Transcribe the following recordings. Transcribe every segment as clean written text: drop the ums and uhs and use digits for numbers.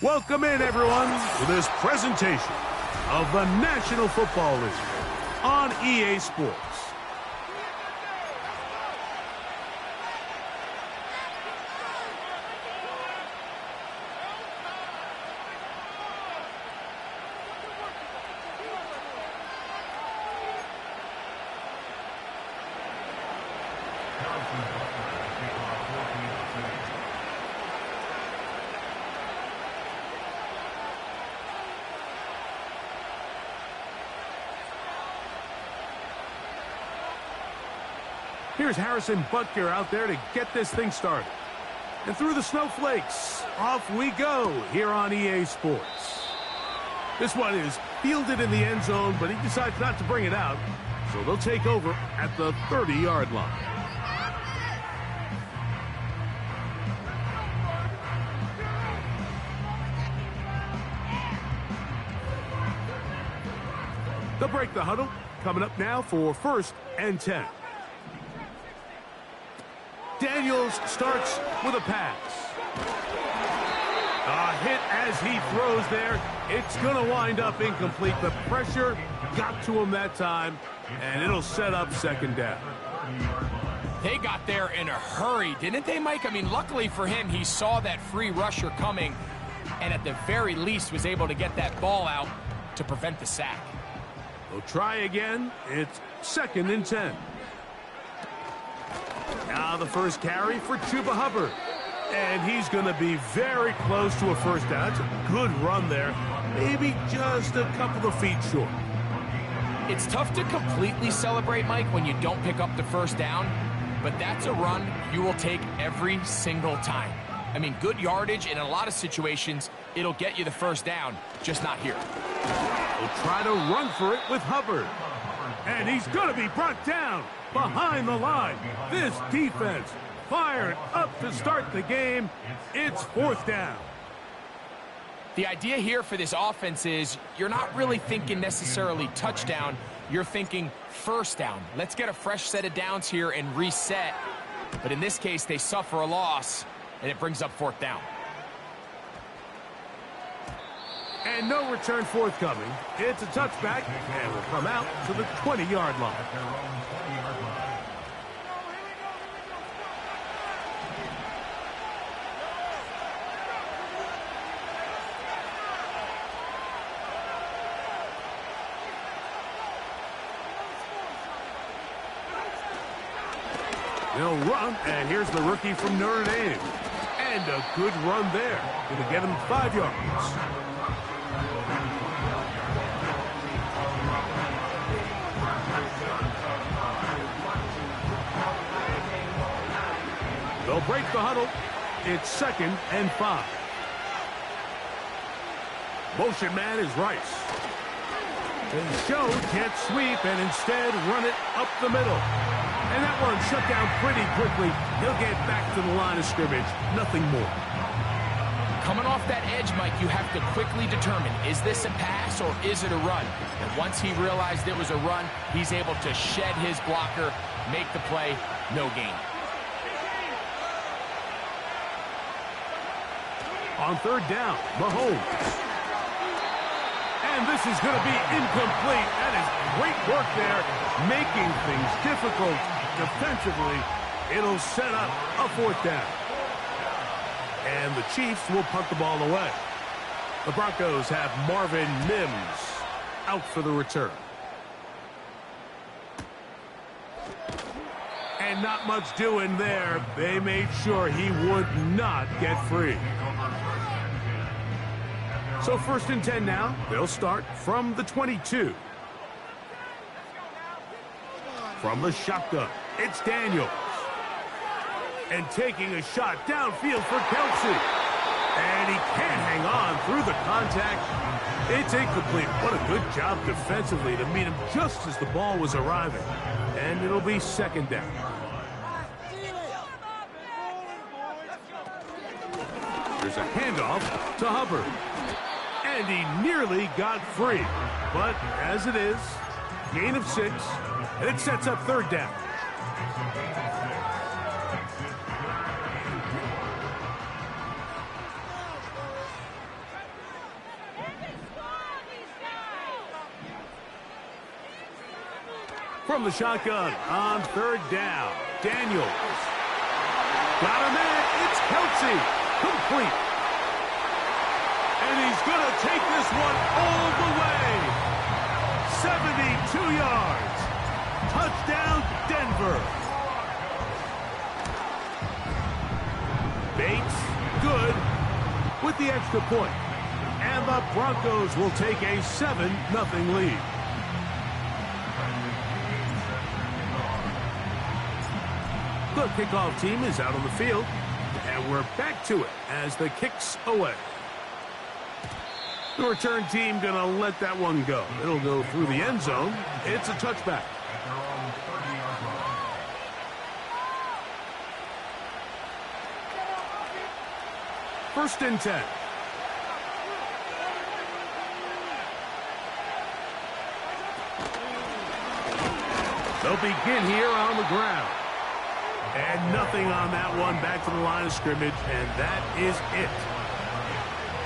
Welcome in, everyone, to this presentation of the National Football League on EA Sports. Here's Harrison Butker out there to get this thing started. And through the snowflakes, off we go here on EA Sports. This one is fielded in the end zone, but he decides not to bring it out, so they'll take over at the 30-yard line. They'll break the huddle. Coming up now for 1st and 10. Daniels starts with a pass. A hit as he throws there. It's going to wind up incomplete. The pressure got to him that time, and it'll set up 2nd down. They got there in a hurry, didn't they, Mike? I mean, luckily for him, he saw that free rusher coming, and at the very least was able to get that ball out to prevent the sack. They'll try again. It's 2nd and 10. Now the first carry for Chuba Hubbard. And he's going to be very close to a 1st down. It's a good run there. Maybe just a couple of feet short. It's tough to completely celebrate, Mike, when you don't pick up the 1st down. But that's a run you will take every single time. I mean, good yardage in a lot of situations. It'll get you the 1st down, just not here. We'll try to run for it with Hubbard. And he's going to be brought down behind the line. This defense fired up to start the game. It's 4th down. The idea here for this offense is you're not really thinking necessarily touchdown. You're thinking 1st down. Let's get a fresh set of downs here and reset. But in this case, they suffer a loss, and it brings up 4th down. And no return forthcoming. It's a touchback, and will come out to the 20-yard line. They'll run, and here's the rookie from Notre Dame. And a good run there. Going to get him 5 yards. They'll break the huddle. It's 2nd and 5. Motion man is Rice. And Show can't sweep and instead run it up the middle. And that one shut down pretty quickly. He'll get back to the line of scrimmage. Nothing more. Coming off that edge, Mike, you have to quickly determine, is this a pass or is it a run? And once he realized it was a run, he's able to shed his blocker, make the play, no gain. On 3rd down, Mahomes. And this is going to be incomplete. That is great work there, making things difficult defensively. It'll set up a 4th down. And the Chiefs will punt the ball away. The Broncos have Marvin Mims out for the return. And not much doing there. They made sure he would not get free. So 1st and 10 now. They'll start from the 22. From the shotgun, it's Daniels. And taking a shot downfield for Kelsey. And he can't hang on through the contact. It's incomplete. What a good job defensively to meet him just as the ball was arriving. And it'll be 2nd down. There's a handoff to Hubbard. And he nearly got free. But as it is, gain of 6, and it sets up third down. From the shotgun on third down, Daniels. Got a man, it's Kelsey. Complete. And he's going to take this one all the way. 72 yards. Touchdown, Denver. Bates, good, with the extra point. And the Broncos will take a 7-0 lead. The kickoff team is out on the field, and we're back to it as the kick's away. The return team going to let that one go. It'll go through the end zone. It's a touchback. First and 10. They'll begin here on the ground. And nothing on that one, back to the line of scrimmage, and that is it.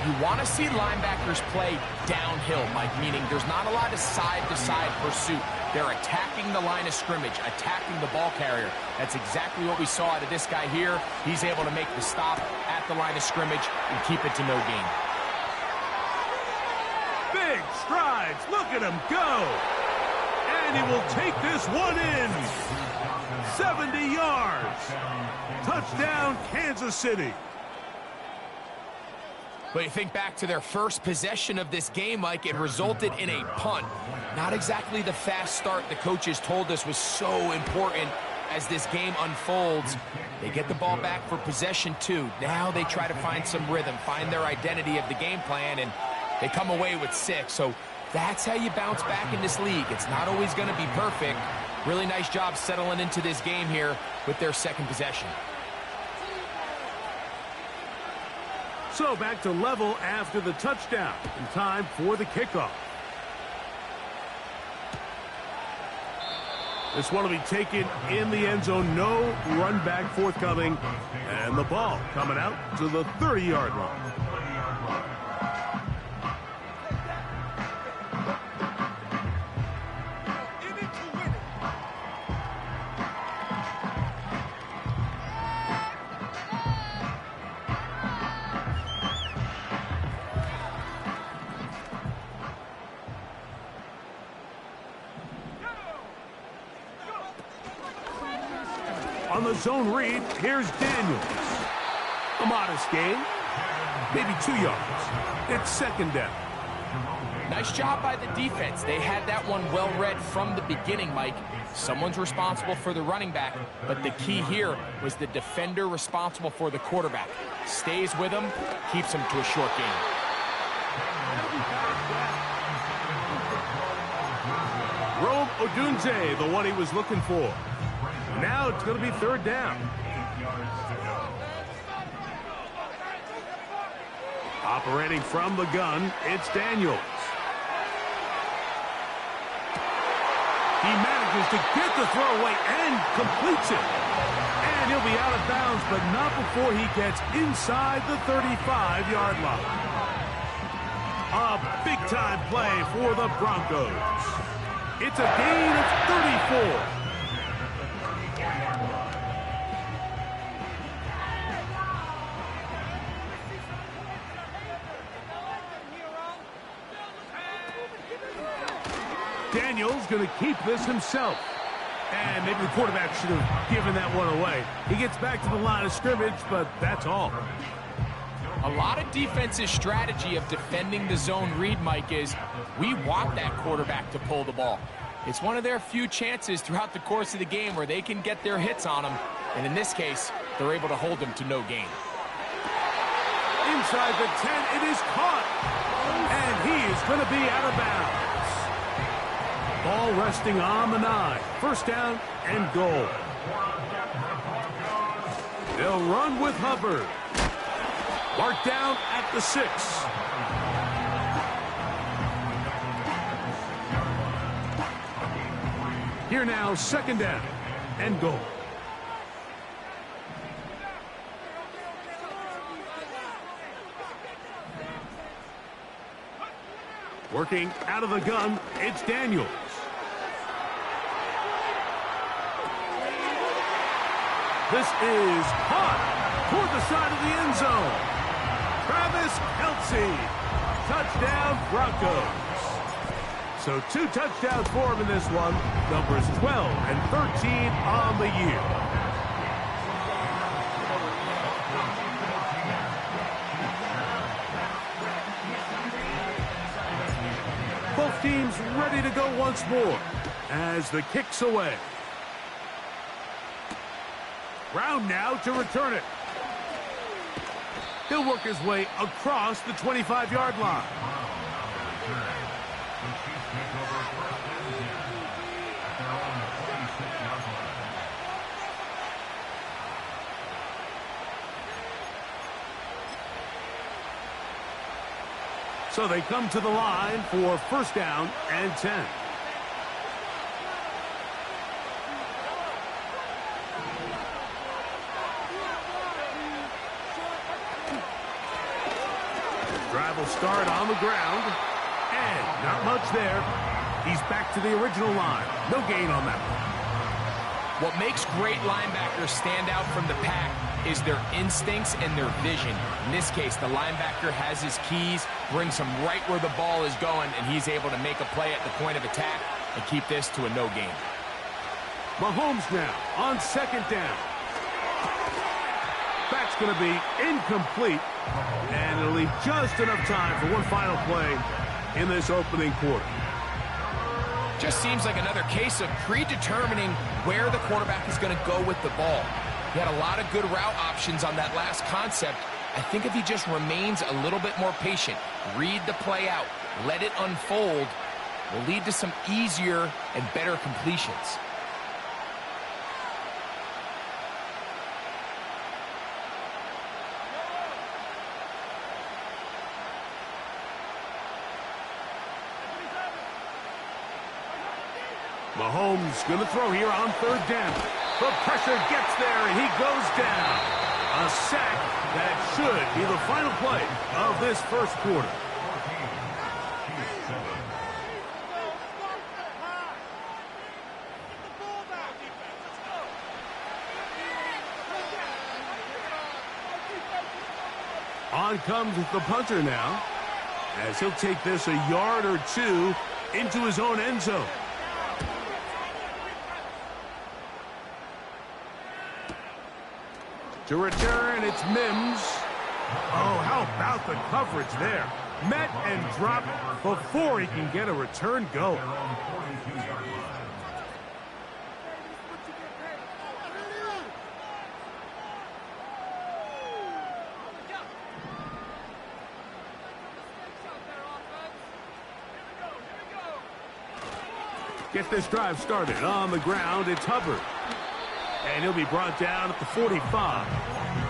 You want to see linebackers play downhill, Mike, meaning there's not a lot of side-to-side pursuit. They're attacking the line of scrimmage, attacking the ball carrier. That's exactly what we saw out of this guy here. He's able to make the stop at the line of scrimmage and keep it to no gain. Big strides. Look at him go. And he will take this one in. 70 yards. Touchdown, Kansas City. But you think back to their first possession of this game, Mike, it resulted in a punt. Not exactly the fast start the coaches told us was so important as this game unfolds. They get the ball back for possession 2. Now they try to find some rhythm, find their identity of the game plan, and they come away with 6. So that's how you bounce back in this league. It's not always going to be perfect. Really nice job settling into this game here with their second possession. So back to level after the touchdown. In time for the kickoff. This one will be taken in the end zone. No run back forthcoming. And the ball coming out to the 30-yard line. On the zone read, here's Daniels. A modest gain, maybe 2 yards. It's second down. Nice job by the defense. They had that one well read from the beginning, Mike. Someone's responsible for the running back, but the key here was the defender responsible for the quarterback. Stays with him, keeps him to a short gain. Rome Odunze, the one he was looking for. Now it's going to be third down. Operating from the gun, it's Daniels. He manages to get the throw away and completes it. And he'll be out of bounds, but not before he gets inside the 35-yard line. A big-time play for the Broncos. It's a gain of 34. Daniels going to keep this himself. And maybe the quarterback should have given that one away. He gets back to the line of scrimmage, but that's all. A lot of defense's strategy of defending the zone read, Mike, is we want that quarterback to pull the ball. It's one of their few chances throughout the course of the game where they can get their hits on him. And in this case, they're able to hold him to no gain. Inside the 10, it is caught. And he is going to be out of bounds. Ball resting on the 9. First down and goal. They'll run with Hubbard. Marked down at the 6. Here now, second down and goal. Working out of the gun, it's Daniels. This is caught toward the side of the end zone. Travis Kelce, touchdown Broncos. So 2 touchdowns for him in this one. Numbers 12 and 13 on the year. Both teams ready to go once more as the kick's away. Brown now to return it. He'll work his way across the 25-yard line. So they come to the line for first down and 10. Drive will start on the ground, and not much there. He's back to the original line. No gain on that one. What makes great linebackers stand out from the pack is their instincts and their vision. In this case, the linebacker has his keys, brings him right where the ball is going, and he's able to make a play at the point of attack and keep this to a no gain. Mahomes now on second down. That's going to be incomplete, and it'll leave just enough time for one final play in this opening quarter. Just seems like another case of predetermining where the quarterback is going to go with the ball. He had a lot of good route options on that last concept. I think if he just remains a little bit more patient, read the play out, let it unfold, will lead to some easier and better completions. Mahomes going to throw here on third down. The pressure gets there, and he goes down. A sack that should be the final play of this first quarter. On comes the punter now, as he'll take this a yard or two into his own end zone. To return, it's Mims. Oh, how about the coverage there? Met and dropped before he can get a return go. Get this drive started on the ground. It's Hubbard. And he'll be brought down at the 45.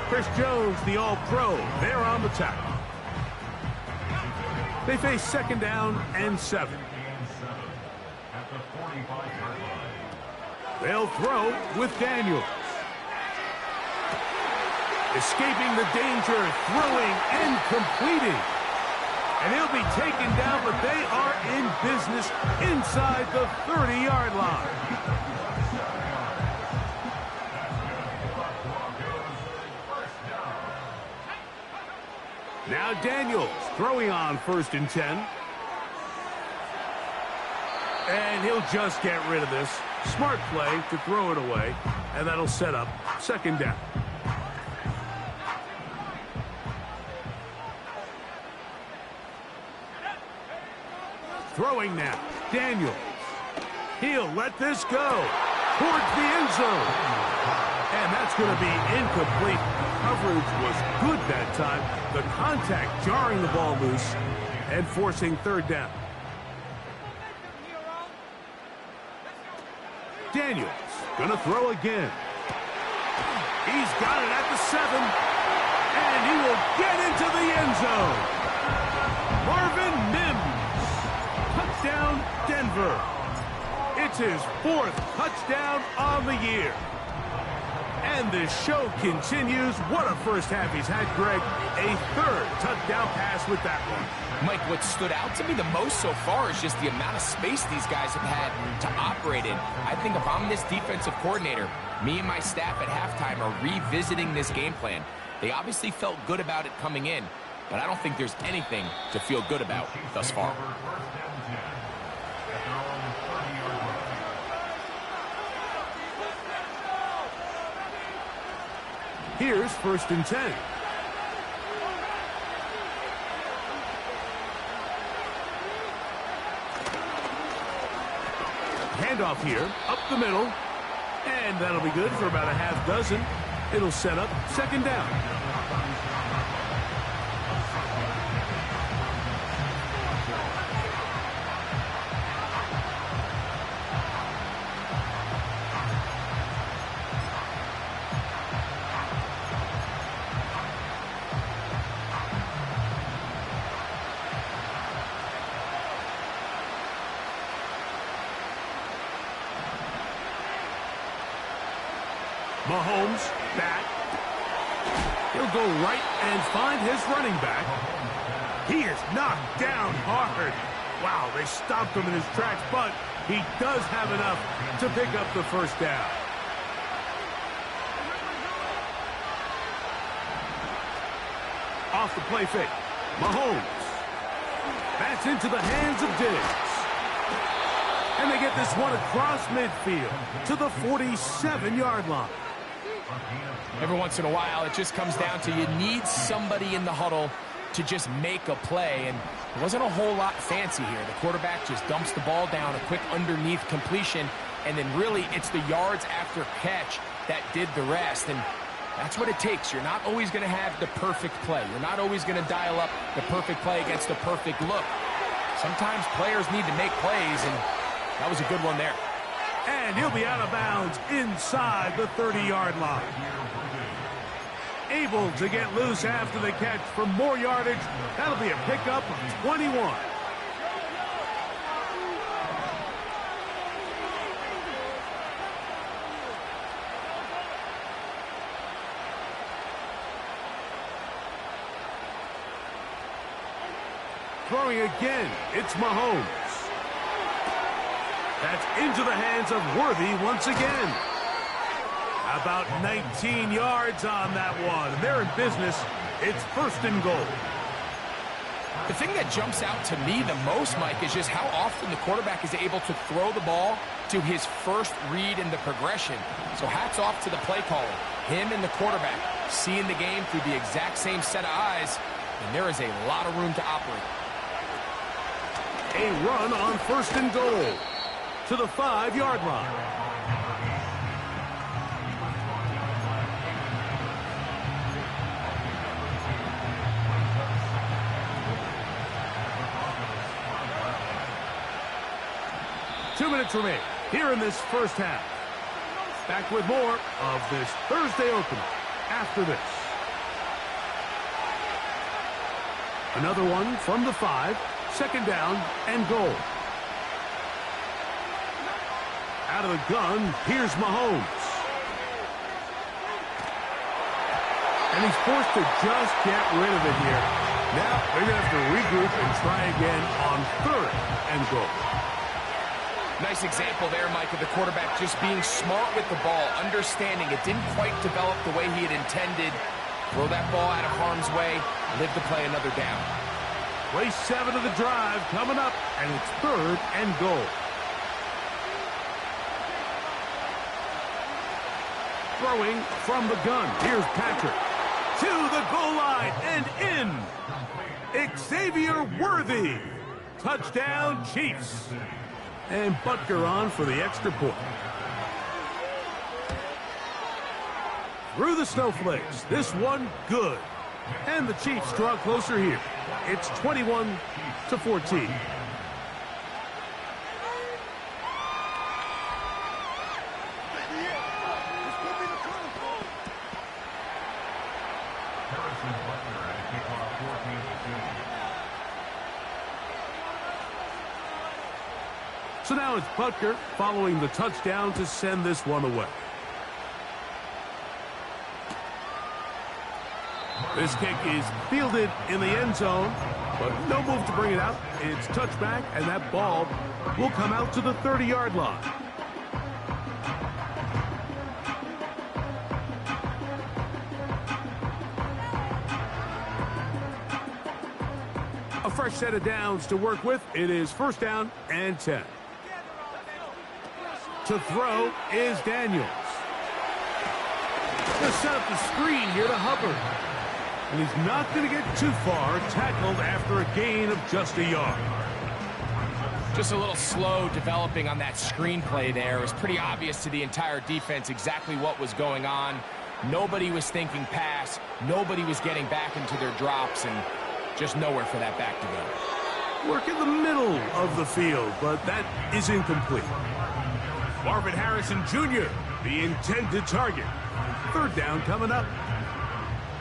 Chris Jones, the All-Pro, there on the tackle. They face second down and 7. They'll throw with Daniels. Escaping the danger, throwing and completing. And he'll be taken down, but they are in business inside the 30-yard line. Now Daniels throwing on first and 10. And he'll just get rid of this. Smart play to throw it away. And that'll set up second down. Throwing now. Daniels. He'll let this go towards the end zone. And that's going to be incomplete. Coverage was good that time. The contact jarring the ball loose and forcing third down. Daniels going to throw again. He's got it at the 7. And he will get into the end zone. Marvin Mims. Touchdown, Denver. It's his 4th touchdown on the year. And the show continues. What a first half he's had, Greg. A 3rd touchdown pass with that one. Mike, what stood out to me the most so far is just the amount of space these guys have had to operate in. I think if I'm this defensive coordinator, me and my staff at halftime are revisiting this game plan. They obviously felt good about it coming in, but I don't think there's anything to feel good about thus far. Here's 1st and 10. Handoff here, up the middle, and that'll be good for about a half dozen. It'll set up 2nd down. Mahomes back. He'll go right and find his running back. He is knocked down hard. Wow, they stopped him in his tracks, but he does have enough to pick up the 1st down. Off the play fake. Mahomes. That's into the hands of Diggs. And they get this one across midfield to the 47-yard line. Every once in a while, it just comes down to you need somebody in the huddle to just make a play, and it wasn't a whole lot fancy here. The quarterback just dumps the ball down, a quick underneath completion, and then really it's the yards after catch that did the rest, and that's what it takes. You're not always going to have the perfect play. You're not always going to dial up the perfect play against the perfect look. Sometimes players need to make plays, and that was a good one there. And he'll be out of bounds inside the 30-yard line. Able to get loose after the catch for more yardage. That'll be a pickup of 21. Throwing again, it's Mahomes. That's into the hands of Worthy once again. About 19 yards on that one. They're in business. It's 1st and goal. The thing that jumps out to me the most, Mike, is just how often the quarterback is able to throw the ball to his first read in the progression. So hats off to the play caller. Him and the quarterback seeing the game through the exact same set of eyes, and there is a lot of room to operate. A run on 1st and goal to the 5-yard line. Two minutes remain here in this 1st half. Back with more of this Thursday opener after this. Another one from the 5, 2nd down and goal. Out of the gun, here's Mahomes. And he's forced to just get rid of it here. Now they're going to have to regroup and try again on 3rd and goal. Nice example there, Mike, of the quarterback just being smart with the ball, understanding it didn't quite develop the way he had intended. Throw that ball out of harm's way, live to play another down. Play 7 of the drive coming up, and it's 3rd and goal. Throwing from the gun. Here's Patrick. To the goal line and in. Xavier Worthy. Touchdown, Chiefs. And Butker on for the extra point. Through the snowflakes. This one good. And the Chiefs draw closer here. It's 21-14. So now it's Butker following the touchdown to send this one away. This kick is fielded in the end zone, but no move to bring it out. It's touchback, and that ball will come out to the 30-yard line. A fresh set of downs to work with. It is first down and 10. To throw is Daniels. Going to set up the screen here to Hubbard. And he's not going to get too far, tackled after a gain of just a yard. Just a little slow developing on that screenplay there. It was pretty obvious to the entire defense exactly what was going on. Nobody was thinking pass. Nobody was getting back into their drops, and just nowhere for that back to go. Work in the middle of the field, but that is incomplete. Marvin Harrison Jr., the intended target. Third down coming up.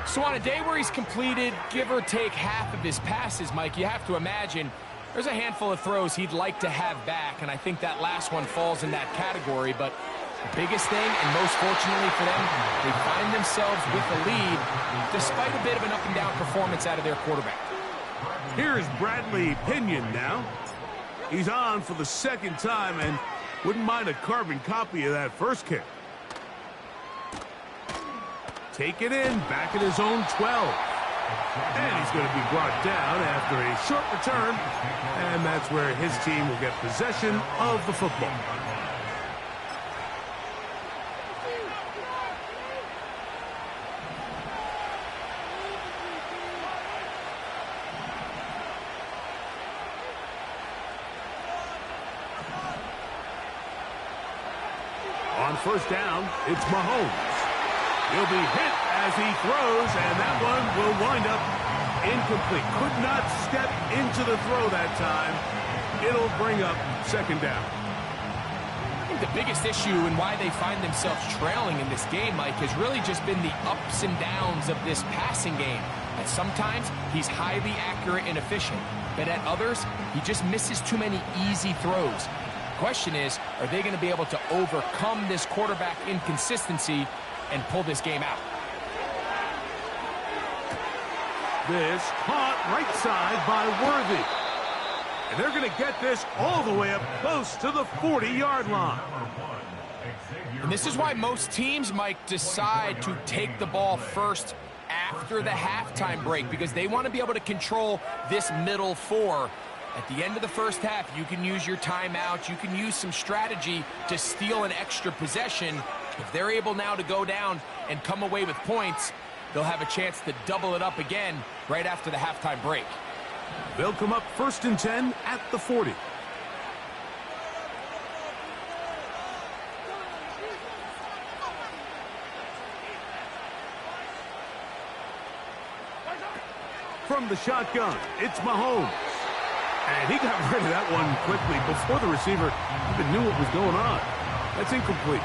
So on a day where he's completed, give or take half of his passes, Mike, you have to imagine there's a handful of throws he'd like to have back, and I think that last one falls in that category. But the biggest thing, and most fortunately for them, they find themselves with a lead despite a bit of an up-and-down performance out of their quarterback. Here's Bradley Pinion now. He's on for the second time and wouldn't mind a carbon copy of that first kick. Take it in, back at his own 12. And he's going to be brought down after a short return. And that's where his team will get possession of the football. On first down, it's Mahomes. He'll be hit as he throws, and that one will wind up incomplete. Could not step into the throw that time. It'll bring up second down. I think the biggest issue and why they find themselves trailing in this game, Mike, has really just been the ups and downs of this passing game. And sometimes he's highly accurate and efficient, but at others, he just misses too many easy throws. The question is, are they going to be able to overcome this quarterback inconsistency and pull this game out? This caught right side by Worthy. And they're going to get this all the way up close to the 40-yard line. And this is why most teams, Mike, decide to take the ball first after the halftime break, because they want to be able to control this middle four. At the end of the first half, you can use your timeout. You can use some strategy to steal an extra possession. If they're able now to go down and come away with points, they'll have a chance to double it up again right after the halftime break. They'll come up first and 10 at the 40. From the shotgun, it's Mahomes. And he got rid of that one quickly before the receiver even knew what was going on. That's incomplete.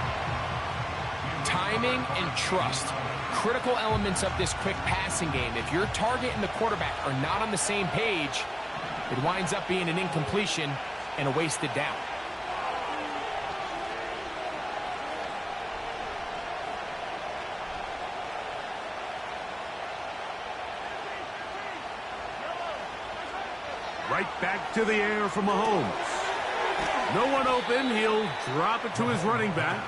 Timing and trust, critical elements of this quick passing game. If your target and the quarterback are not on the same page, it winds up being an incompletion and a wasted down. Right back to the air for Mahomes. No one open. He'll drop it to his running back.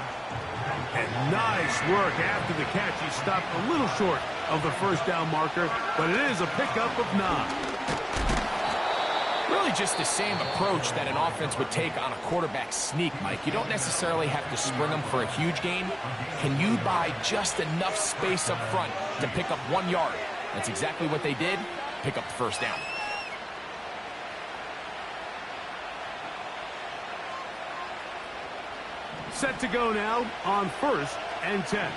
And nice work after the catch. He stopped a little short of the first down marker, but it is a pickup of 9. Really just the same approach that an offense would take on a quarterback sneak, Mike. You don't necessarily have to spring them for a huge gain. Can you buy just enough space up front to pick up 1 yard? That's exactly what they did. Pick up the first down. Set to go now on first and 10.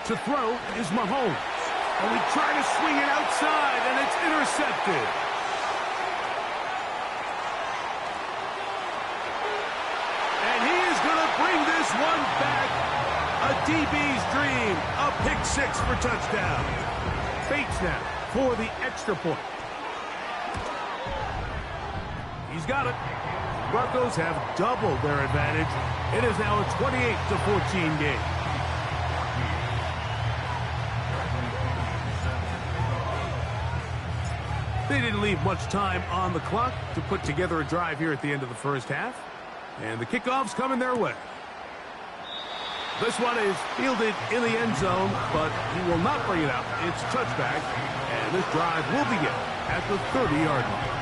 To throw is Mahomes. And we try to swing it outside, and it's intercepted. And he is going to bring this one back. A DB's dream. A pick six for touchdown. Fake snap. for the extra point. He's got it. Broncos have doubled their advantage. It is now a 28-14 game. They didn't leave much time on the clock to put together a drive here at the end of the first half. And the kickoff's coming their way. This one is fielded in the end zone, but he will not bring it out. It's touchback, and this drive will begin at the 30-yard line.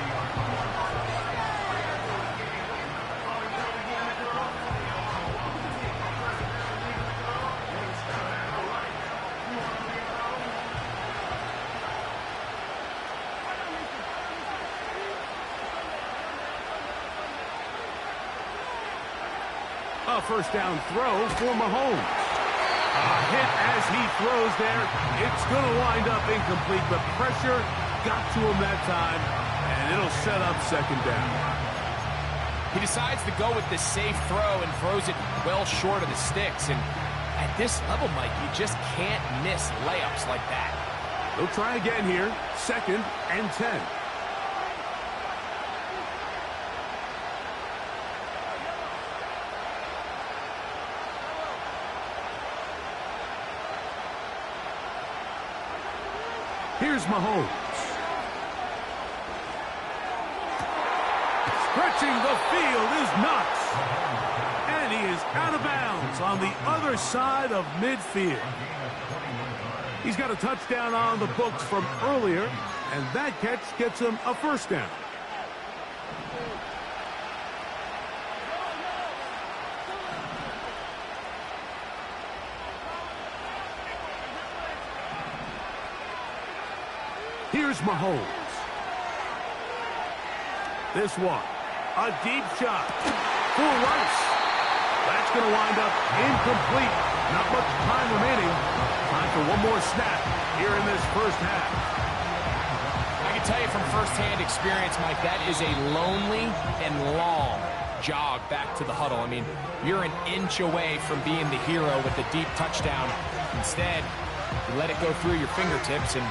A first down throw for Mahomes. A hit as he throws there. It's going to wind up incomplete. The pressure got to him that time, and it'll set up second down. He decides to go with the safe throw and throws it well short of the sticks. And at this level, Mike, you just can't miss layups like that. They'll try again here. 2nd and 10. Here's Mahomes. Stretching the field is Knox. And he is out of bounds on the other side of midfield. He's got a touchdown on the books from earlier, and that catch gets him a first down. Here's Mahomes. This one, a deep shot for Rice. That's going to wind up incomplete. Not much time remaining. Time for one more snap here in this first half. I can tell you from firsthand experience, Mike, that is a lonely and long jog back to the huddle. I mean, you're an inch away from being the hero with the deep touchdown. Instead, you let it go through your fingertips, and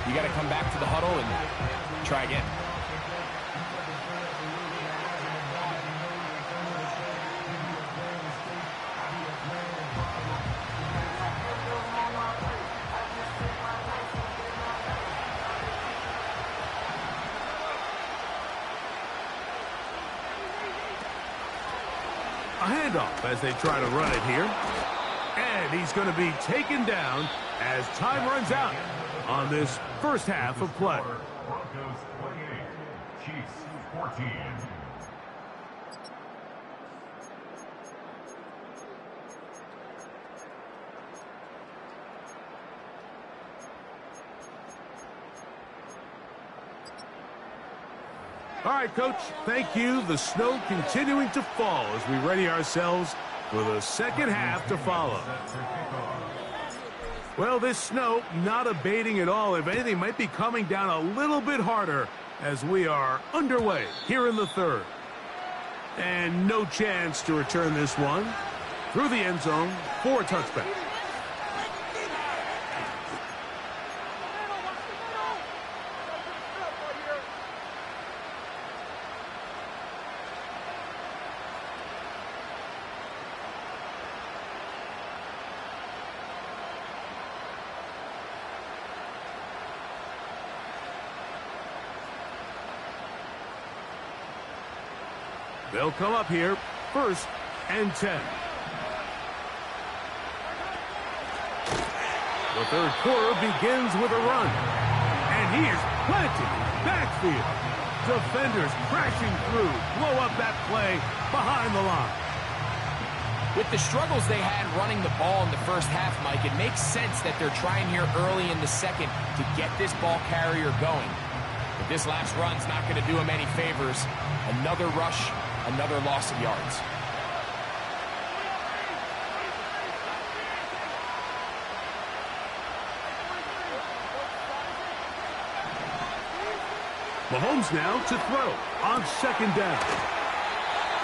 you got to come back to the huddle and try again. A handoff as they try to run it here. And he's going to be taken down as time runs out on this first half of play. Broncos 28, Chiefs 14. All right, Coach, thank you. The snow continuing to fall as we ready ourselves for the second half to follow. Well, this snow not abating at all. If anything, might be coming down a little bit harder as we are underway here in the third. And no chance to return this one through the end zone for a touchback. They'll come up here, 1st and 10. The third quarter begins with a run. And he is planted backfield. Defenders crashing through, blow up that play behind the line. With the struggles they had running the ball in the first half, Mike, it makes sense that they're trying here early in the second to get this ball carrier going. But this last run's not going to do him any favors. Another rush, another loss of yards. Mahomes now to throw on 2nd down.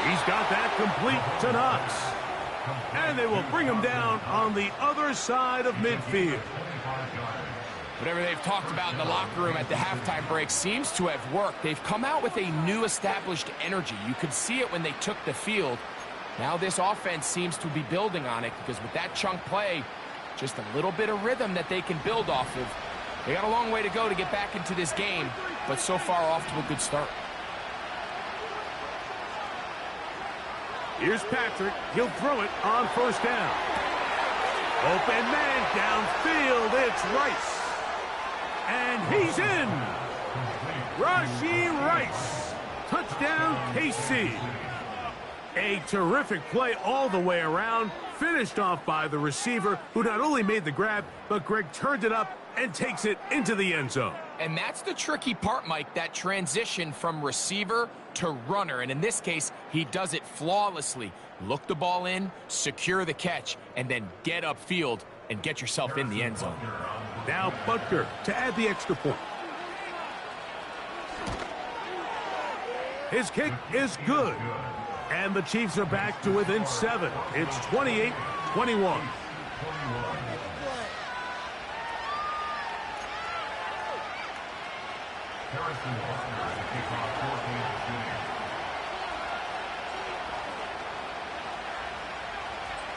He's got that complete to Knox. And they will bring him down on the other side of midfield. Whatever they've talked about in the locker room at the halftime break seems to have worked. They've come out with a new established energy. You could see it when they took the field. Now this offense seems to be building on it because with that chunk play, just a little bit of rhythm that they can build off of. They got a long way to go to get back into this game, but so far off to a good start. Here's Patrick. He'll throw it on first down. Open man downfield. It's Rice. And he's in. Rashee Rice. Touchdown, KC. A terrific play all the way around. Finished off by the receiver, who not only made the grab, but Greg turned it up and takes it into the end zone. And that's the tricky part, Mike, that transition from receiver to runner. And in this case, he does it flawlessly. Look the ball in, secure the catch, and then get upfield and get yourself in the end zone. Now Butker to add the extra point. His kick is good. And the Chiefs are back to within 7. It's 28-21.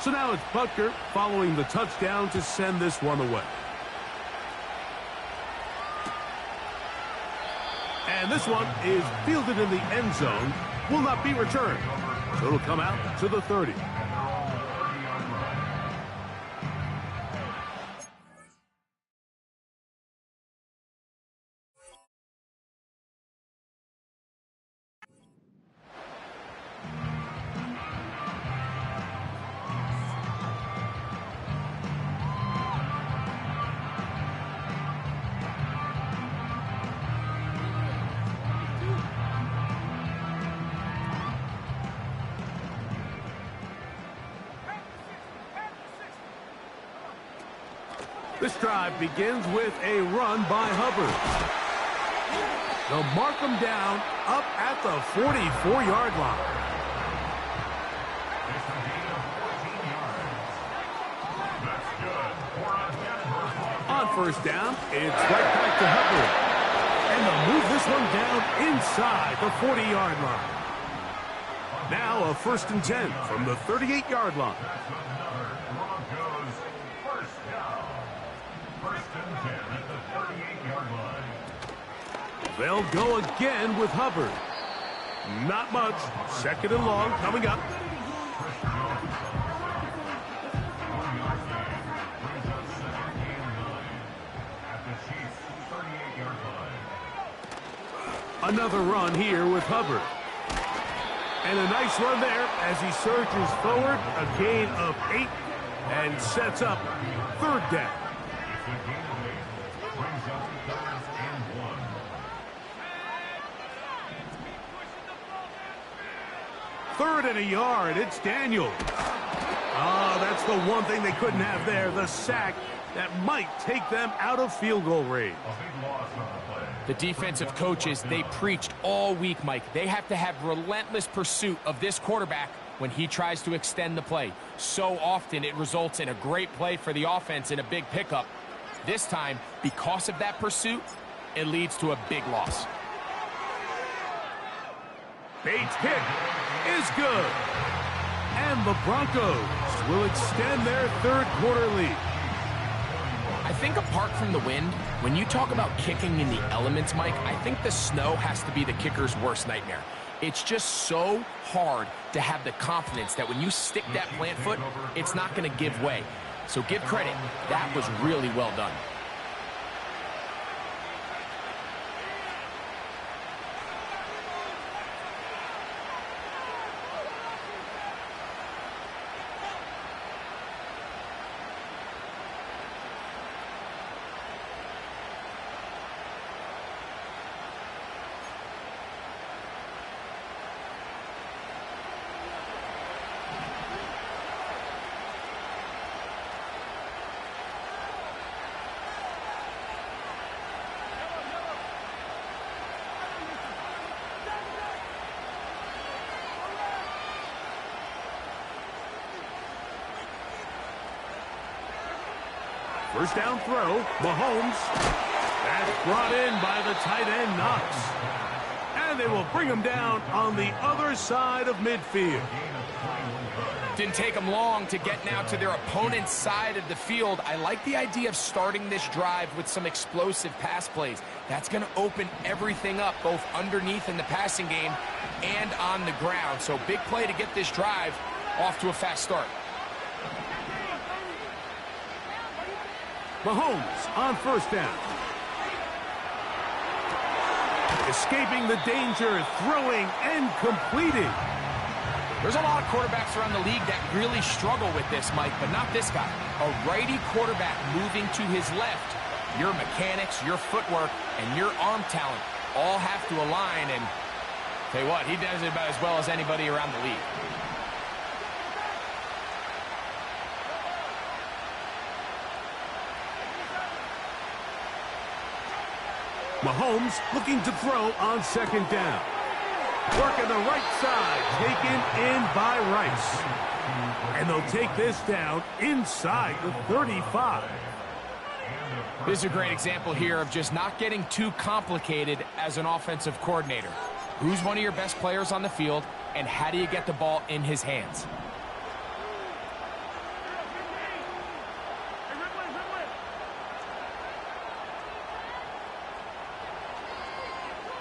So now it's Butker following the touchdown to send this one away. And this one is fielded in the end zone. Will not be returned. So it'll come out to the 30. This drive begins with a run by Hubbard. They'll mark him down up at the 44-yard line. On first down, it's right back to Hubbard. And they'll move this one down inside the 40-yard line. Now a 1st and 10 from the 38-yard line. They'll go again with Hubbard. Not much. 2nd and long coming up. Another run here with Hubbard. And a nice run there as he surges forward. A gain of 8 and sets up 3rd down. 3rd and a yard. It's Daniel. That's the one thing they couldn't have there. The sack that might take them out of field goal range. The defensive coaches, they preached all week, Mike. They have to have relentless pursuit of this quarterback when he tries to extend the play. So often it results in a great play for the offense and a big pickup. This time, because of that pursuit, it leads to a big loss. Bates' kick is good. And the Broncos will extend their 3rd quarter lead. I think apart from the wind, when you talk about kicking in the elements, Mike, I think the snow has to be the kicker's worst nightmare. It's just so hard to have the confidence that when you stick that plant foot, it's not going to give way. So give credit, that was really well done. First down throw, Mahomes. That's brought in by the tight end, Knox. And they will bring him down on the other side of midfield. Didn't take them long to get now to their opponent's side of the field. I like the idea of starting this drive with some explosive pass plays. That's going to open everything up, both underneath in the passing game and on the ground. So big play to get this drive off to a fast start. Mahomes on first down. Escaping the danger, throwing and completing. There's a lot of quarterbacks around the league that really struggle with this, Mike, but not this guy. A righty quarterback moving to his left. Your mechanics, your footwork, and your arm talent all have to align, and tell you what, he does it about as well as anybody around the league. Mahomes looking to throw on second down. Working the right side, taken in by Rice. And they'll take this down inside the 35. This is a great example here of just not getting too complicated as an offensive coordinator. Who's one of your best players on the field, and how do you get the ball in his hands?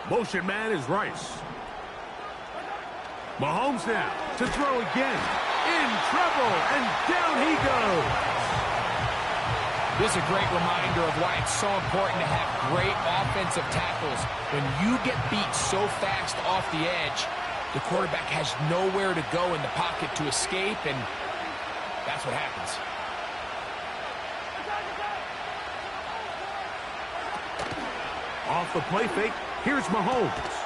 Motion man is Rice. Mahomes now to throw again. In trouble, and down he goes. This is a great reminder of why it's so important to have great offensive tackles. When you get beat so fast off the edge, the quarterback has nowhere to go in the pocket to escape, and that's what happens. Off the play fake, here's Mahomes.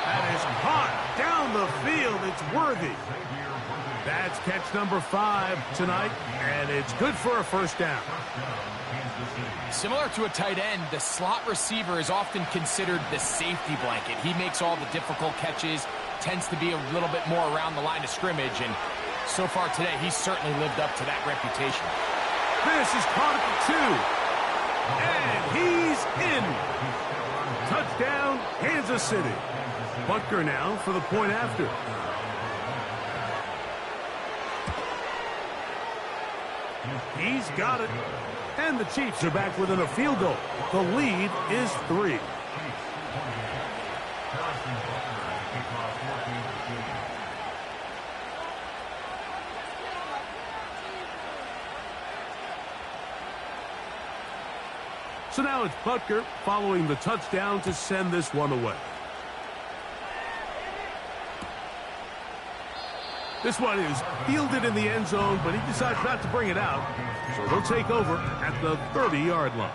That is caught down the field. It's worthy. That's catch number 5 tonight, and it's good for a first down. Similar to a tight end, the slot receiver is often considered the safety blanket. He makes all the difficult catches, tends to be a little bit more around the line of scrimmage, and so far today, he's certainly lived up to that reputation. This is caught at the 2. And he's in. Touchdown, Kansas City. Butker now for the point after. He's got it. And the Chiefs are back within a field goal. The lead is 3. So now it's Butker following the touchdown to send this one away. This one is fielded in the end zone, but he decides not to bring it out. So they'll take over at the 30-yard line.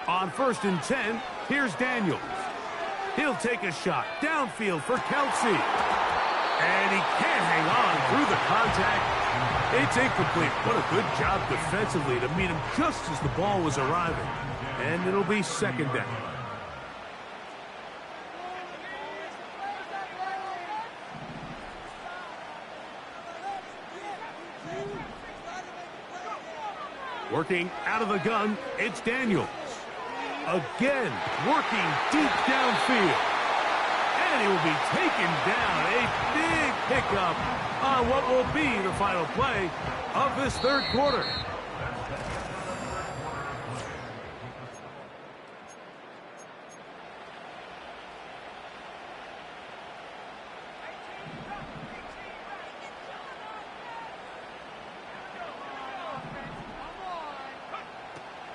On 1st and 10, here's Daniels. He'll take a shot downfield for Kelsey. And he can't hang on through the contact. It's incomplete. What a good job defensively to meet him just as the ball was arriving. And it'll be second down. Working out of the gun, it's Daniels. Again, working deep downfield. And he will be taken down. A big pickup on what will be the final play of this third quarter.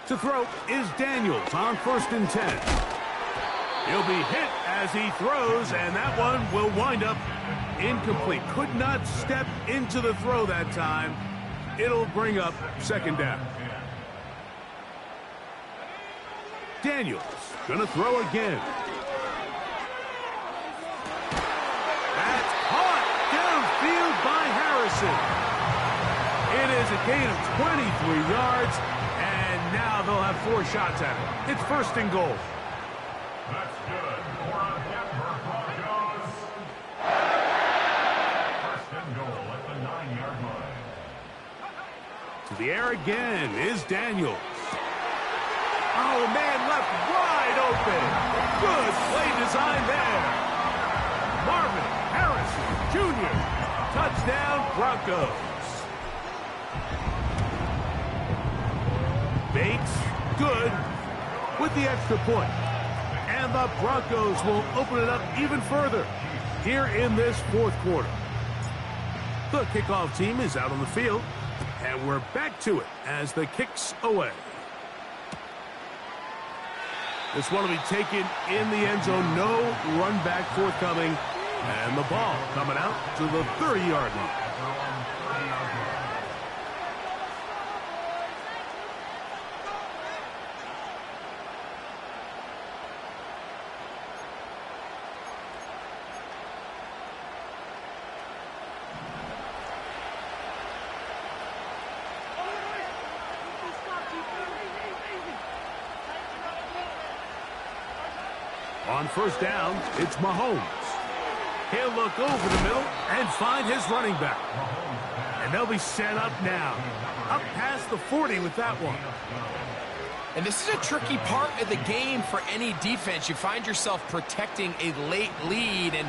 To throw is Daniels on 1st and 10. He'll be hit as he throws, and that one will wind up incomplete. Could not step into the throw that time. It'll bring up second down. Daniels gonna throw again. That's caught downfield by Harrison. has a gain of 23 yards, and now they'll have 4 shots at it. It's first and goal. That's good for a Denver Broncos. First and goal at the 9-yard line. To the air again is Daniels. Oh, man, left wide open. Good play design there. Marvin Harrison Jr. Touchdown, Broncos. Bates, good, with the extra point. And the Broncos will open it up even further here in this fourth quarter. The kickoff team is out on the field, and we're back to it as the kick's away. This one will be taken in the end zone. No run back forthcoming. And the ball coming out to the 30-yard line. On first down, it's Mahomes. He'll look over the middle and find his running back. And they'll be set up now. Up past the 40 with that one. And this is a tricky part of the game for any defense. You find yourself protecting a late lead, and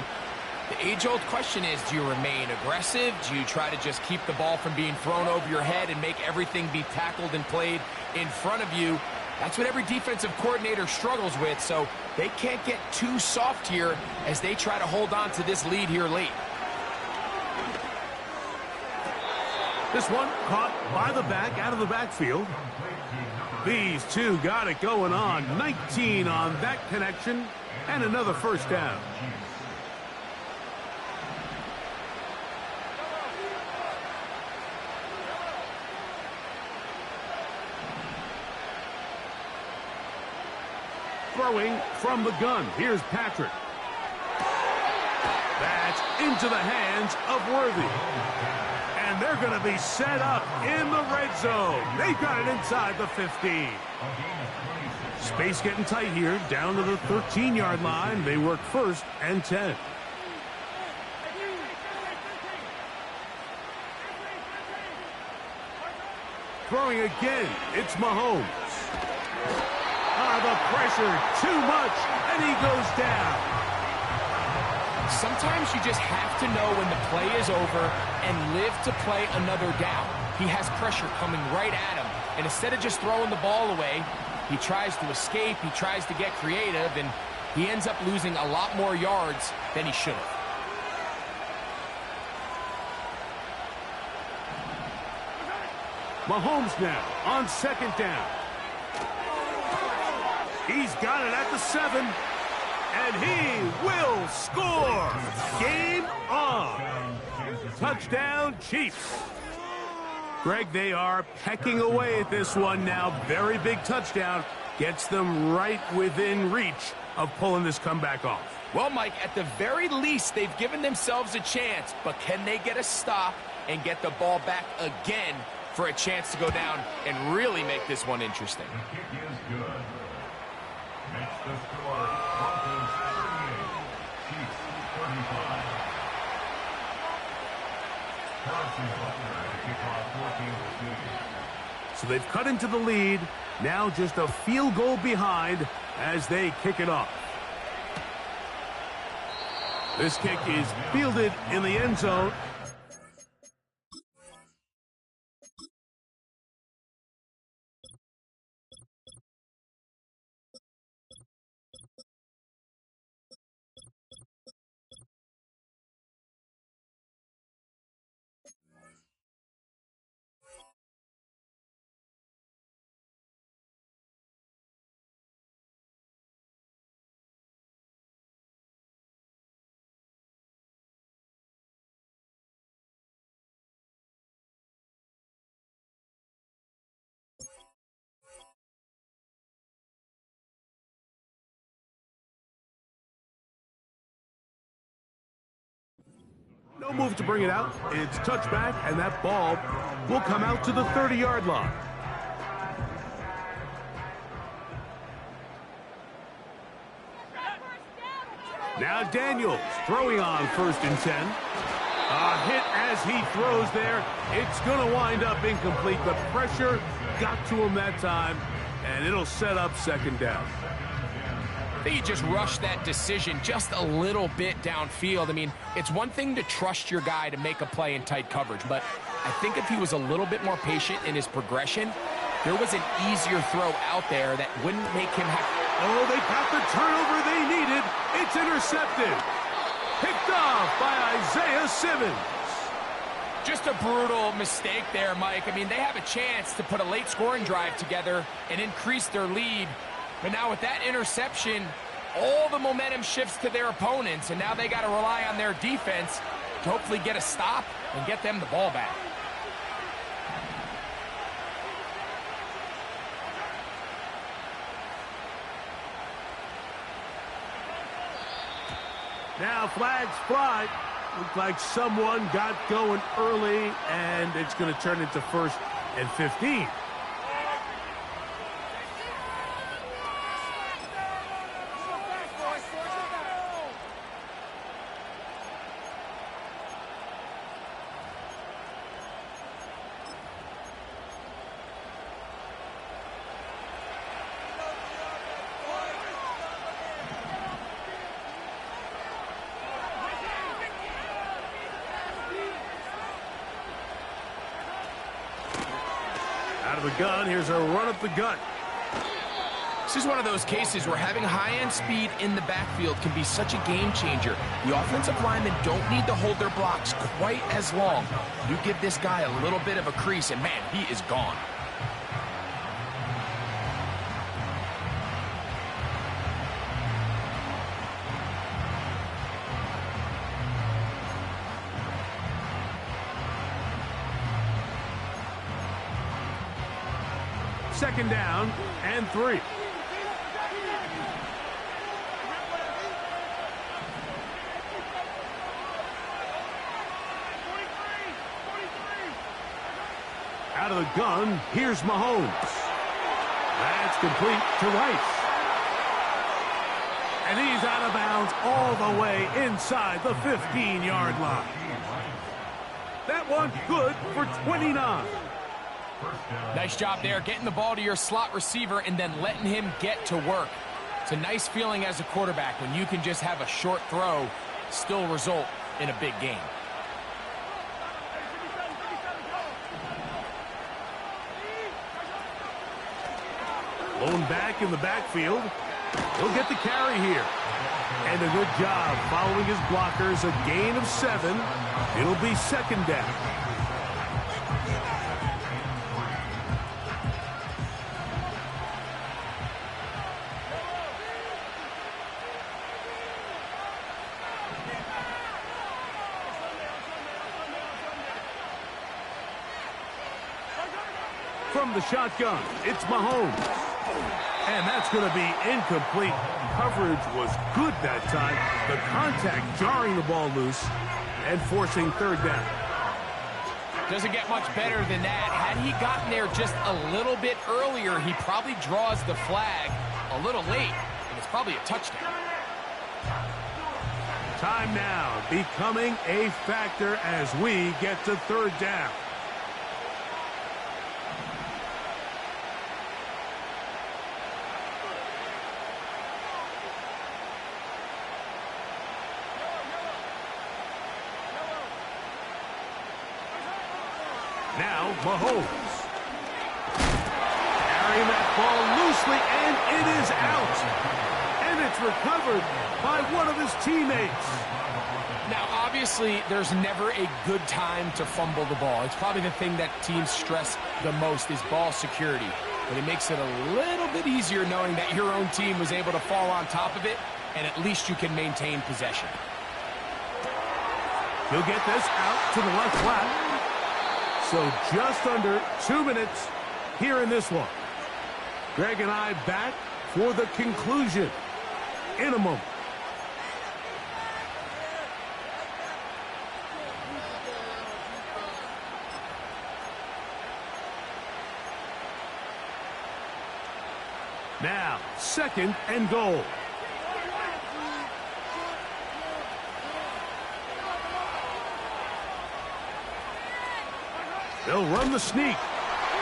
the age-old question is, do you remain aggressive? Do you try to just keep the ball from being thrown over your head and make everything be tackled and played in front of you? That's what every defensive coordinator struggles with, so they can't get too soft here as they try to hold on to this lead here late. This one caught by the back, out of the backfield. These two got it going on. 19 on that connection, and another first down. Throwing from the gun. Here's Patrick. That's into the hands of Worthy. And they're going to be set up in the red zone. They've got it inside the 15. Space getting tight here. Down to the 13-yard line. They work first and 10. Throwing again. It's Mahomes. The pressure, too much, and he goes down. Sometimes you just have to know when the play is over and live to play another down. He has pressure coming right at him, and instead of just throwing the ball away, he tries to escape, he tries to get creative, and he ends up losing a lot more yards than he should have. Mahomes now on second down. He's got it at the 7, and he will score. Game on. Touchdown, Chiefs. Greg, they are pecking away at this one now. Very big touchdown. Gets them right within reach of pulling this comeback off. Well, Mike, at the very least, they've given themselves a chance, but can they get a stop and get the ball back again for a chance to go down and really make this one interesting? The kick is good. Makes the score Broncos 38, Chiefs 35. Carson Butler at the kickoff 14-2. So they've cut into the lead. Now just a field goal behind as they kick it off. This kick is fielded in the end zone. No move to bring it out. It's touchback, and that ball will come out to the 30-yard line. Now Daniels throwing on 1st and 10. A hit as he throws there. It's going to wind up incomplete. The pressure got to him that time, and it'll set up 2nd down. I think he just rushed that decision just a little bit downfield. I mean, it's one thing to trust your guy to make a play in tight coverage, but I think if he was a little bit more patient in his progression, there was an easier throw out there that wouldn't make him have... Oh, they got the turnover they needed. It's intercepted. Picked off by Isaiah Simmons. Just a brutal mistake there, Mike. I mean, they have a chance to put a late scoring drive together and increase their lead. But now with that interception, all the momentum shifts to their opponents, and now they got to rely on their defense to hopefully get a stop and get them the ball back. Now flags fly. Looked like someone got going early, and it's going to turn into 1st and 15. Out of the gun, here's a run up the gut. This is one of those cases where having high-end speed in the backfield can be such a game changer. The offensive linemen don't need to hold their blocks quite as long. You give this guy a little bit of a crease, and man, he is gone. Second down and 3. Out of the gun, here's Mahomes. That's complete to Rice. And he's out of bounds all the way inside the 15-yard line. That one good for 29. Nice job there, getting the ball to your slot receiver and then letting him get to work. It's a nice feeling as a quarterback when you can just have a short throw still result in a big game. Lone back in the backfield. He'll get the carry here. And a good job following his blockers. A gain of 7. It'll be 2nd down. From the shotgun, it's Mahomes. And that's going to be incomplete. Coverage was good that time. The contact jarring the ball loose and forcing 3rd down. Doesn't get much better than that. Had he gotten there just a little bit earlier, he probably draws the flag a little late, and it's probably a touchdown. Time now becoming a factor as we get to 3rd down. Now, Mahomes. Carrying that ball loosely, and it is out. And it's recovered by one of his teammates. Now, obviously, there's never a good time to fumble the ball. It's probably the thing that teams stress the most is ball security. But it makes it a little bit easier knowing that your own team was able to fall on top of it, and at least you can maintain possession. He'll get this out to the left flat. So just under 2 minutes here in this one. Greg and I back for the conclusion in a moment. Now, 2nd and goal. They'll run the sneak.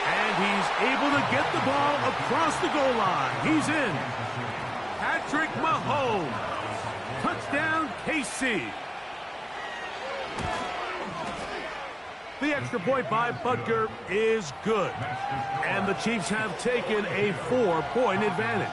And he's able to get the ball across the goal line. He's in. Patrick Mahomes. Touchdown, KC. The extra point by Butker is good. And the Chiefs have taken a 4-point advantage.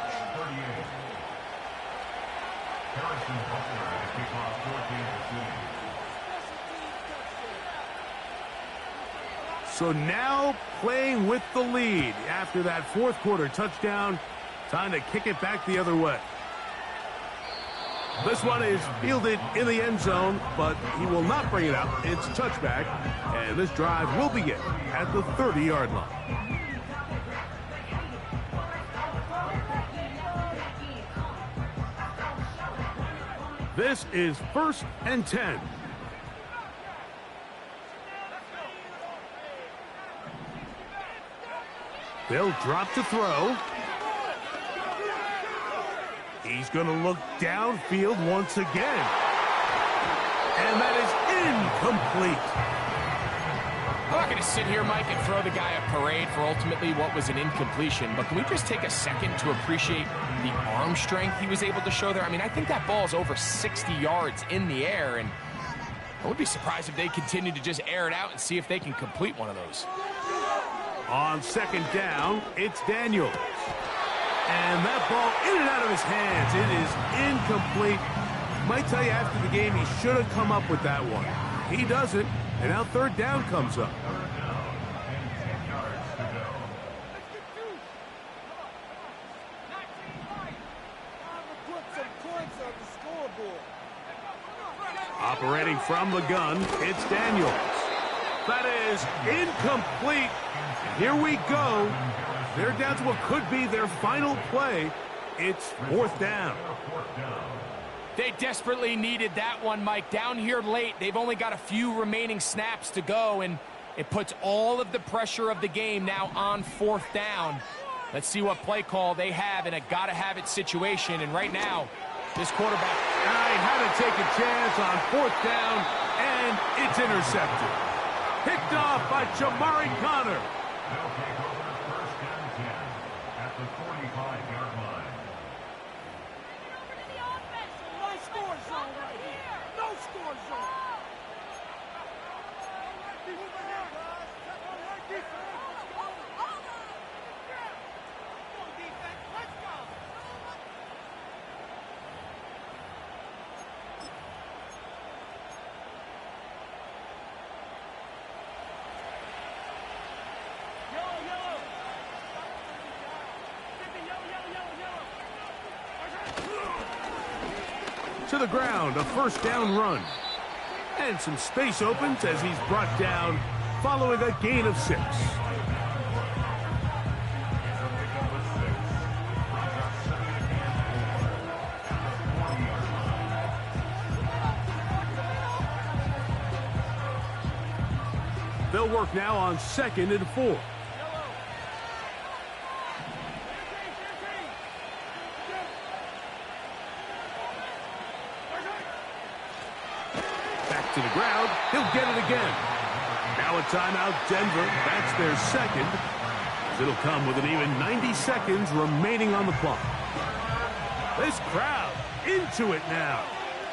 So now playing with the lead after that 4th quarter touchdown. Time to kick it back the other way. This one is fielded in the end zone, but he will not bring it up. It's touchback, and this drive will begin at the 30-yard line. This is 1st and 10. They'll drop to throw. He's going to look downfield once again. And that is incomplete. I'm not going to sit here, Mike, and throw the guy a parade for ultimately what was an incompletion, but can we just take a second to appreciate the arm strength he was able to show there? I mean, I think that ball is over 60 yards in the air, and I would be surprised if they continue to just air it out and see if they can complete one of those. On 2nd down, it's Daniels. And that ball in and out of his hands. It is incomplete. Might tell you after the game he should have come up with that one. He doesn't, and now 3rd down comes up. Operating from the gun, it's Daniels. That is incomplete. Here we go. They're down to what could be their final play. It's 4th down. They desperately needed that one, Mike. Down here late, they've only got a few remaining snaps to go, and it puts all of the pressure of the game now on 4th down. Let's see what play call they have in a gotta-have-it situation, and right now, this quarterback... I had to take a chance on 4th down, and it's intercepted. Picked off by Jamari Connor. They'll take over 1st and 10 at the 45-yard line. No score zone right here. No score zone. Move ahead, guys. Come on, defense. Go. Go, defense. Let's go. To the ground, a 1st down run. And some space opens as he's brought down following a gain of 6. They'll work now on 2nd and 4. To the ground, he'll get it again. Now a timeout, Denver. That's their 2nd. It'll come with an even 90 seconds remaining on the clock. This crowd into it now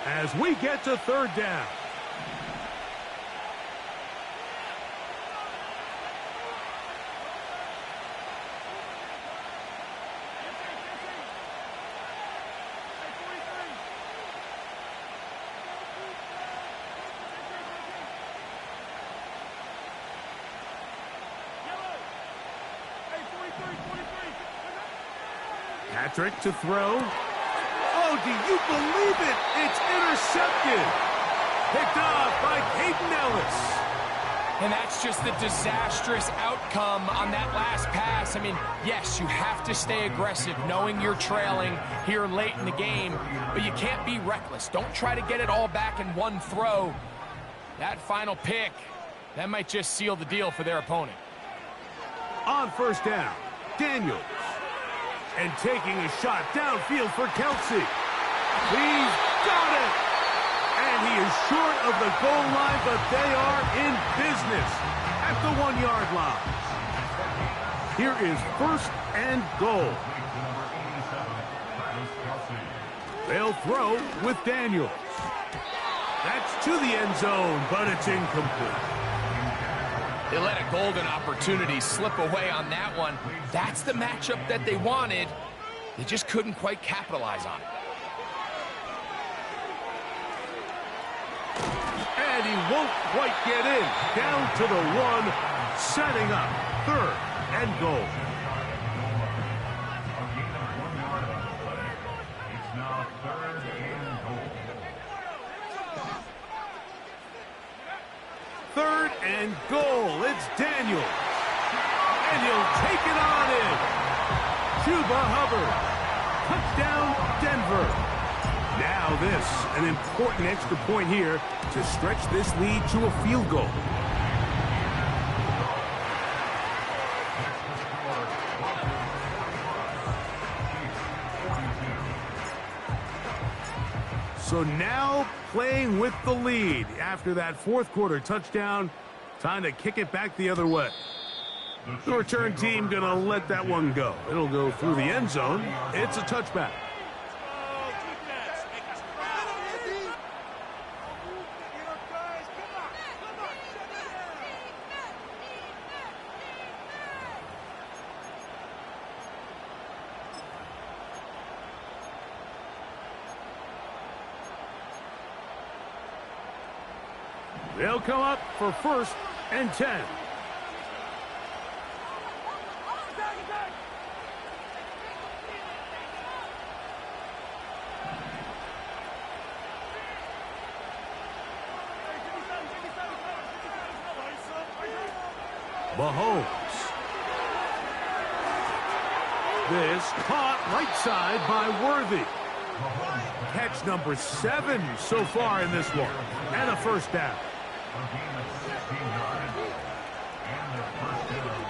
as we get to 3rd down. Patrick to throw. Oh, do you believe it? It's intercepted. Picked off by Peyton Ellis. And that's just the disastrous outcome on that last pass. I mean, yes, you have to stay aggressive knowing you're trailing here late in the game, but you can't be reckless. Don't try to get it all back in one throw. That final pick, that might just seal the deal for their opponent. On 1st down, Daniels. And taking a shot downfield for Kelsey. He's got it! And he is short of the goal line, but they are in business at the 1-yard line. Here is 1st and goal. They'll throw with Daniels. That's to the end zone, but it's incomplete. They let a golden opportunity slip away on that one. That's the matchup that they wanted. They just couldn't quite capitalize on it. And he won't quite get in. Down to the 1, setting up 3rd and goal. It's now 3rd and goal. 3rd and goal. It's Daniels. And he'll take it on in. Chuba Hubbard. Touchdown, Denver. Now this, an important extra point here to stretch this lead to a field goal. So now playing with the lead after that 4th quarter touchdown. Time to kick it back the other way. The return team going to let that one go. It'll go through the end zone. It's a touchback. They'll come up for 1st and 10. Mahomes. This caught right side by Worthy. Catch number 7 so far in this one. And a 1st down. A gain of 16 yards and the 1st down.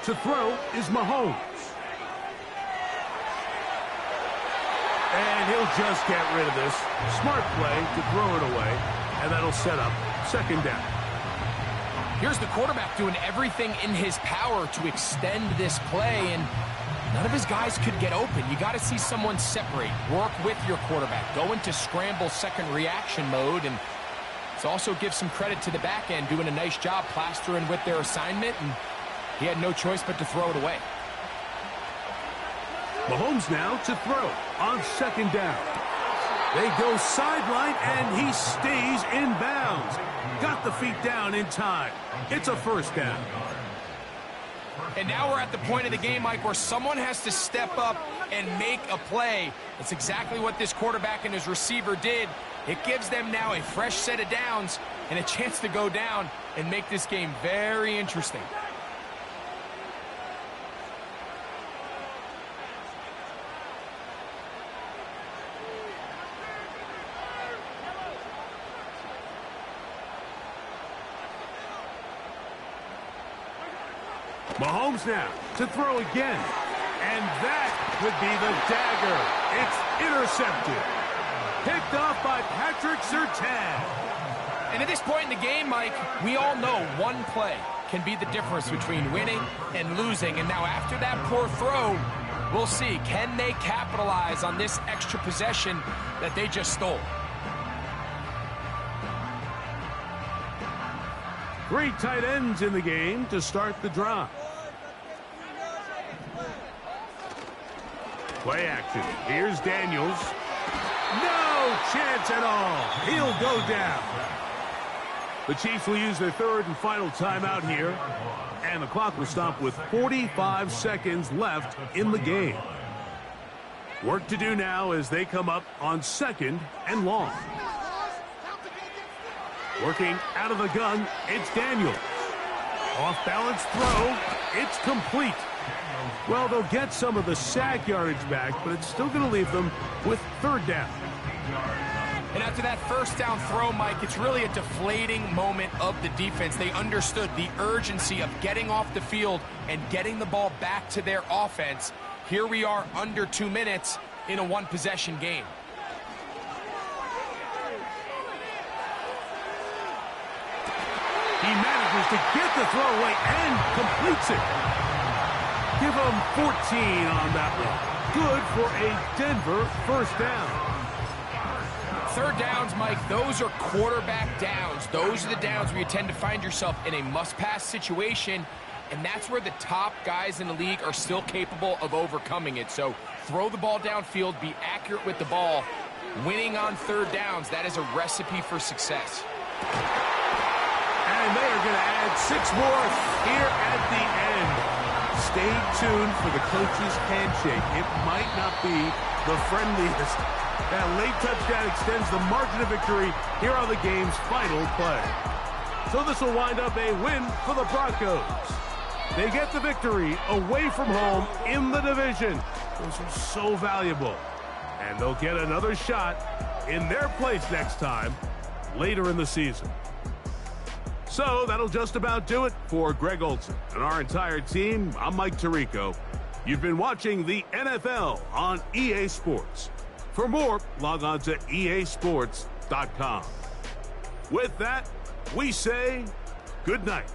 To throw is Mahomes. And he'll just get rid of this. Smart play to throw it away. And that'll set up 2nd down. Here's the quarterback doing everything in his power to extend this play, and none of his guys could get open. You got to see someone separate, work with your quarterback, go into scramble second reaction mode, and let's also give some credit to the back end doing a nice job plastering with their assignment, and he had no choice but to throw it away. Mahomes now to throw on 2nd down. They go sideline, and he stays in bounds. Got the feet down in time. It's a 1st down. And now we're at the point of the game, Mike, where someone has to step up and make a play. That's exactly what this quarterback and his receiver did. It gives them now a fresh set of downs and a chance to go down and make this game very interesting. Mahomes now to throw again. And that would be the dagger. It's intercepted. Picked off by Patrick Surtain. And at this point in the game, Mike, we all know one play can be the difference between winning and losing. And now after that poor throw, we'll see, can they capitalize on this extra possession that they just stole? 3 tight ends in the game to start the drive. Play action. Here's Daniels. No chance at all. He'll go down. The Chiefs will use their 3rd and final timeout here. And the clock will stop with 45 seconds left in the game. Work to do now as they come up on 2nd and long. Working out of the gun, it's Daniels. Off balance throw It's complete. Well, they'll get some of the sack yardage back, but it's still going to leave them with third down. And after that first down throw, Mike, it's really a deflating moment of the defense. They understood the urgency of getting off the field and getting the ball back to their offense. Here we are under 2 minutes in a one-possession game. He manages to get the throw away and completes it. Give him 14 on that one. Good for a Denver first down. Third downs, Mike, those are quarterback downs. Those are the downs where you tend to find yourself in a must-pass situation, and that's where the top guys in the league are still capable of overcoming it. So throw the ball downfield, be accurate with the ball. Winning on third downs, that is a recipe for success. And they are going to add 6 more here at the end. Stay tuned for the coach's handshake. It might not be the friendliest. That late touchdown extends the margin of victory here on the game's final play. So this will wind up a win for the Broncos. They get the victory away from home in the division. Those are so valuable. And they'll get another shot in their place next time later in the season. So that'll just about do it for Greg Olsen and our entire team. I'm Mike Tirico. You've been watching the NFL on EA Sports. For more, log on to easports.com. With that, we say good night.